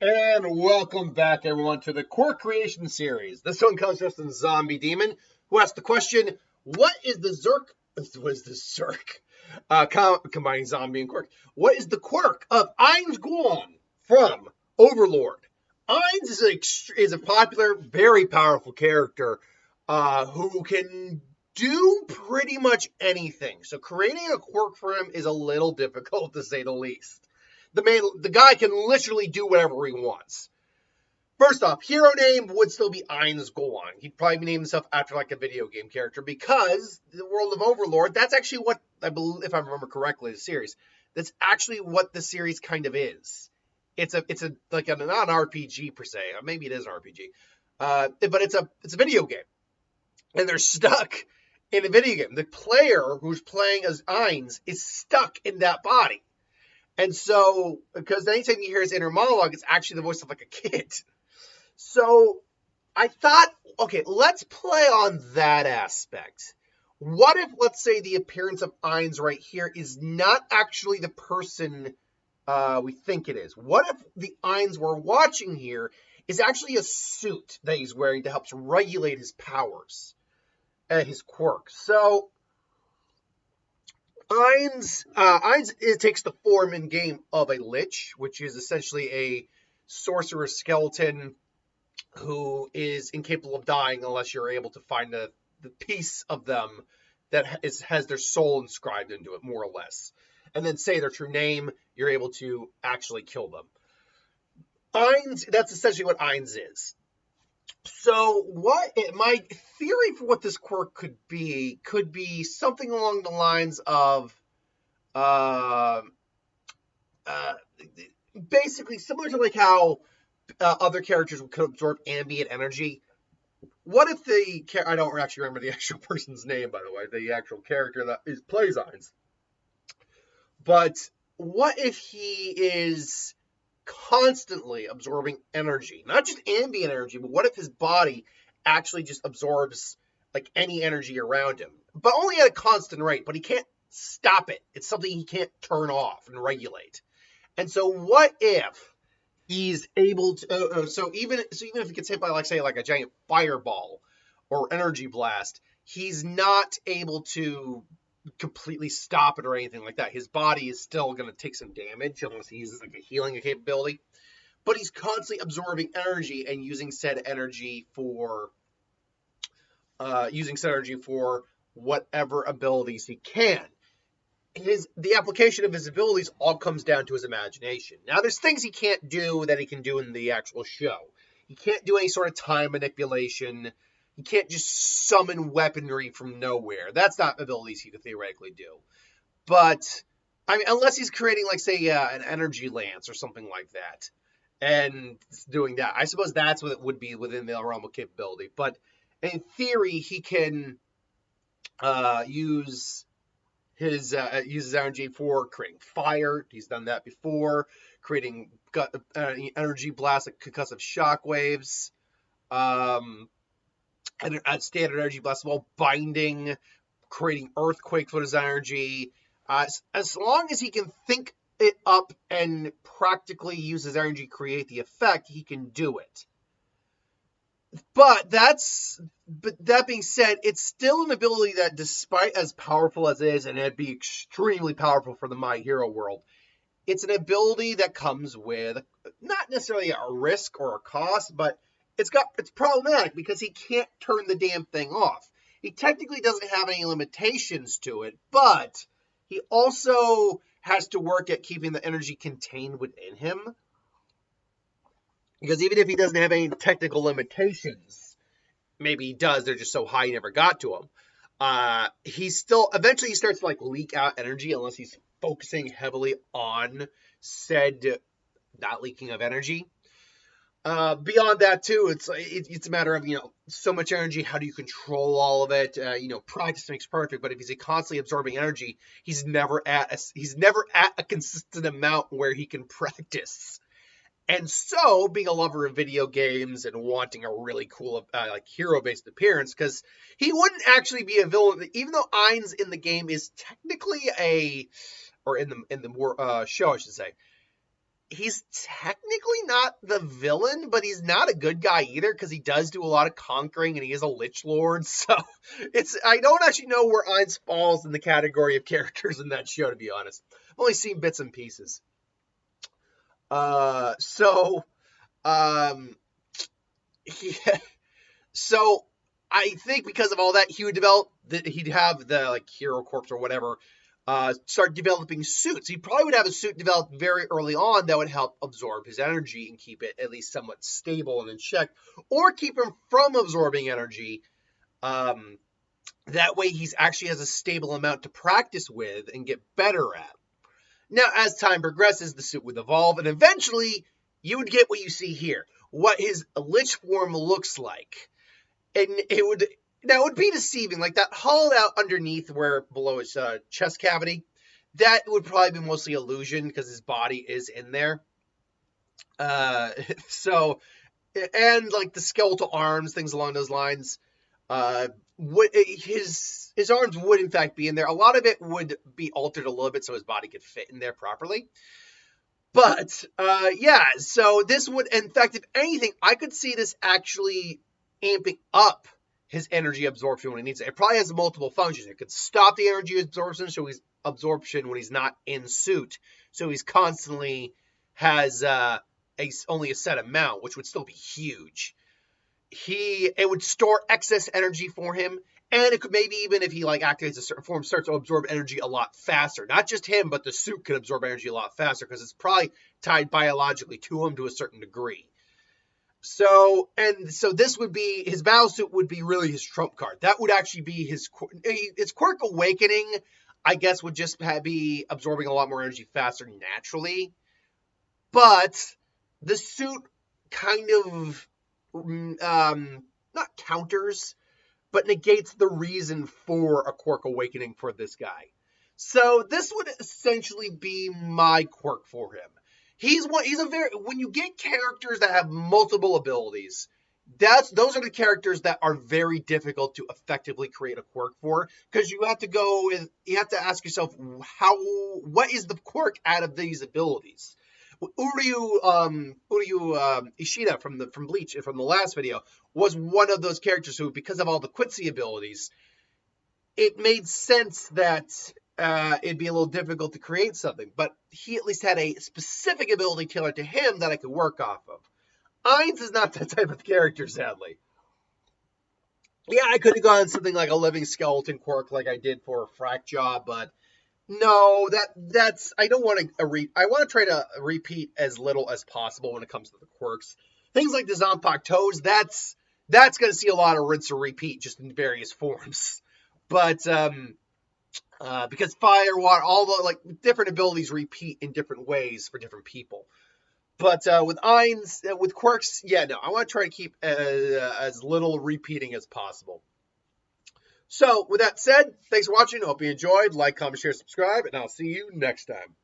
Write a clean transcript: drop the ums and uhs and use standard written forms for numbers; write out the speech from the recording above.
And welcome back, everyone, to the Quirk Creation Series. This one comes just in Zombie Demon, who asked the question, what is the Zerk... What is the Zerk? Combining Zombie and Quirk. What is the quirk of Ainz Ooal from Overlord? Ainz is a popular, very powerful character who can do pretty much anything. So creating a quirk for him is a little difficult, to say the least. The guy can literally do whatever he wants. First off, hero name would still be Ainz Ooal. He'd probably name himself after like a video game character because the world of Overlord, that's actually what I believe, if I remember correctly, the series. That's actually what the series kind of is. It's like not an RPG per se. Maybe it is an RPG, but it's a video game, and they're stuck in a video game. The player who's playing as Ainz is stuck in that body. And so, because anytime you hear his inner monologue, it's actually the voice of like a kid. So I thought, okay, let's play on that aspect. What if, let's say, the appearance of Ainz right here is not actually the person we think it is? What if the Ainz we're watching here is actually a suit that he's wearing to help regulate his powers and his quirk? So Ainz it takes the form in game of a lich, which is essentially a sorcerer skeleton who is incapable of dying unless you're able to find the piece of them that has their soul inscribed into it, more or less, and then say their true name. You're able to actually kill them. Ainz, that's essentially what Ainz is. So my theory for what this quirk could be something along the lines of basically similar to like how other characters could absorb ambient energy. What if I don't actually remember the actual person's name, by the way, the actual character that plays Ainz. But what if he is constantly absorbing energy, not just ambient energy, but what if his body actually just absorbs like any energy around him, but only at a constant rate, but he can't stop it. It's something he can't turn off and regulate. And so what if he's able to, so even if he gets hit by like, say, like a giant fireball or energy blast, he's not able to completely stop it or anything like that. His body is still going to take some damage unless he uses like a healing capability, but he's constantly absorbing energy and using said energy for whatever abilities he can. The application of his abilities all comes down to his imagination. Now, there's things he can't do that he can do in the actual show. He can't do any sort of time manipulation. He can't just summon weaponry from nowhere. That's not abilities he could theoretically do. But, I mean, unless he's creating, like, say, an energy lance or something like that, and doing that. I suppose that's what it would be within the realm of capability. But in theory, he can uses energy for creating fire. He's done that before, creating energy blasts, like concussive shockwaves, and standard energy blasts, while binding, creating earthquakes with his energy. As long as he can think it up and practically use his energy to create the effect, he can do it. But that being said, it's still an ability that, despite as powerful as it is, and it'd be extremely powerful for the My Hero world, it's an ability that comes with not necessarily a risk or a cost, but it's problematic because he can't turn the damn thing off. He technically doesn't have any limitations to it, but he also has to work at keeping the energy contained within him. Because even if he doesn't have any technical limitations, maybe he does, they're just so high he never got to him. Eventually he starts to like leak out energy unless he's focusing heavily on said not leaking of energy. Beyond that too, it's a matter of, so much energy. How do you control all of it? Practice makes perfect. But if he's constantly absorbing energy, he's never at a consistent amount where he can practice. And so, being a lover of video games and wanting a really cool, hero-based appearance, because he wouldn't actually be a villain, even though Ainz in the game is technically in the show, I should say, he's technically not the villain, but he's not a good guy either, because he does do a lot of conquering and he is a Lich Lord. So I don't actually know where Ainz falls in the category of characters in that show, to be honest. I've only seen bits and pieces. So I think because of all that, he would develop he'd have the like hero corpse or whatever start developing suits. He probably would have a suit developed very early on that would help absorb his energy and keep it at least somewhat stable and in check, or keep him from absorbing energy. That way he's actually has a stable amount to practice with and get better at. Now, as time progresses, the suit would evolve, and eventually you would get what you see here, what his Lich form looks like. And that would be deceiving, like that hollowed out underneath where below his chest cavity, that would probably be mostly illusion because his body is in there. And like the skeletal arms, things along those lines, his arms would in fact be in there. A lot of it would be altered a little bit so his body could fit in there properly. But so this would, in fact, if anything, I could see this actually amping up his energy absorption when he needs it. It probably has multiple functions. It could stop the energy absorption when he's not in suit, so he's constantly has only a set amount, which would still be huge. It would store excess energy for him, and it could maybe even if he like activates a certain form, start to absorb energy a lot faster. Not just him, but the suit can absorb energy a lot faster because it's probably tied biologically to him to a certain degree. So this would be, his battle suit would be really his trump card. That would actually be his Quirk Awakening, I guess, would just be absorbing a lot more energy faster naturally. But the suit kind of, not counters, but negates the reason for a Quirk Awakening for this guy. So this would essentially be my quirk for him. When you get characters that have multiple abilities, those are the characters that are very difficult to effectively create a quirk for, because you have to ask yourself, what is the quirk out of these abilities? Uryu Ishida from Bleach, from the last video, was one of those characters who, because of all the Quincy abilities, it made sense that it'd be a little difficult to create something, but he at least had a specific ability tailored to him that I could work off of. Ainz is not that type of character, sadly. Yeah, I could have gone something like a living skeleton quirk like I did for Fracjaw, but no, that's I don't want to I want to try to repeat as little as possible when it comes to the quirks. Things like the Zanpakuto toes, that's going to see a lot of rinse or repeat just in various forms. But because fire, water, all the like different abilities repeat in different ways for different people. But with Ainz, with quirks, I want to try to keep as little repeating as possible. So with that said, thanks for watching. I hope you enjoyed. Like, comment, share, subscribe, and I'll see you next time.